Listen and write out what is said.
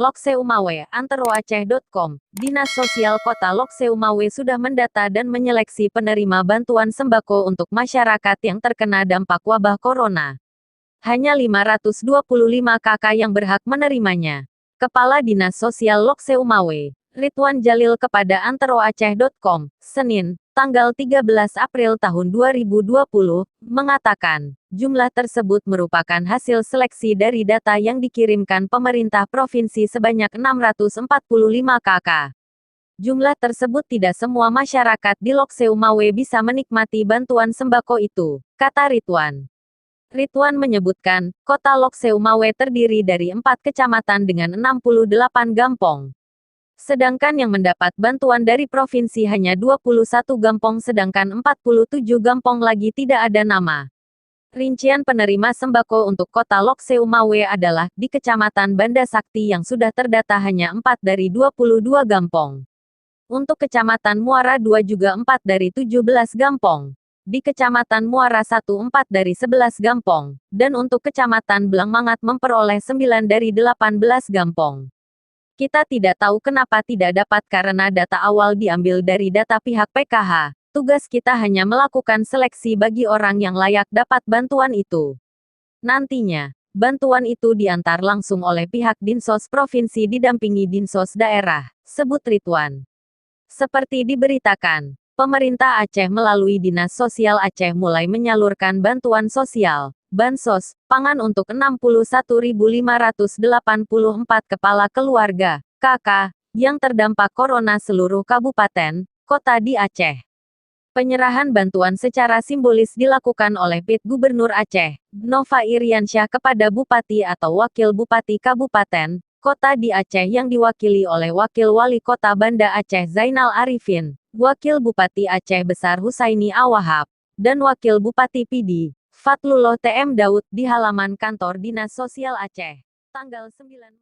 Lokseumawe, anteroaceh.com, Dinas Sosial Kota Lokseumawe sudah mendata dan menyeleksi penerima bantuan sembako untuk masyarakat yang terkena dampak wabah corona. Hanya 525 KK yang berhak menerimanya. Kepala Dinas Sosial Lokseumawe, Ridwan Jalil kepada anteroaceh.com, Senin, tanggal 13 April tahun 2020, mengatakan, jumlah tersebut merupakan hasil seleksi dari data yang dikirimkan pemerintah provinsi sebanyak 645 KK. Jumlah tersebut tidak semua masyarakat di Lokseumawe bisa menikmati bantuan sembako itu, kata Ridwan. Ridwan menyebutkan, kota Lokseumawe terdiri dari 4 kecamatan dengan 68 gampong. Sedangkan yang mendapat bantuan dari provinsi hanya 21 gampong sedangkan 47 gampong lagi tidak ada nama. Rincian penerima sembako untuk kota Lokseumawe adalah, di Kecamatan Banda Sakti yang sudah terdata hanya 4 dari 22 gampong. Untuk Kecamatan Muara 2 juga 4 dari 17 gampong. Di Kecamatan Muara 1 4 dari 11 gampong. Dan untuk Kecamatan Blangmangat memperoleh 9 dari 18 gampong. Kita tidak tahu kenapa tidak dapat karena data awal diambil dari data pihak PKH. Tugas kita hanya melakukan seleksi bagi orang yang layak dapat bantuan itu. Nantinya, bantuan itu diantar langsung oleh pihak Dinsos Provinsi didampingi Dinsos Daerah, sebut Ridwan. Seperti diberitakan, pemerintah Aceh melalui Dinas Sosial Aceh mulai menyalurkan bantuan sosial, bansos, pangan untuk 61.584 kepala keluarga, KK, yang terdampak corona seluruh kabupaten, kota di Aceh. Penyerahan bantuan secara simbolis dilakukan oleh PIT Gubernur Aceh, Nova Iriansyah kepada Bupati atau Wakil Bupati Kabupaten, Kota di Aceh yang diwakili oleh Wakil Wali Kota Banda Aceh Zainal Arifin, Wakil Bupati Aceh Besar Husaini Awahab, dan Wakil Bupati Pidi, Fatlullah TM Daud di halaman kantor Dinas Sosial Aceh. Tanggal 9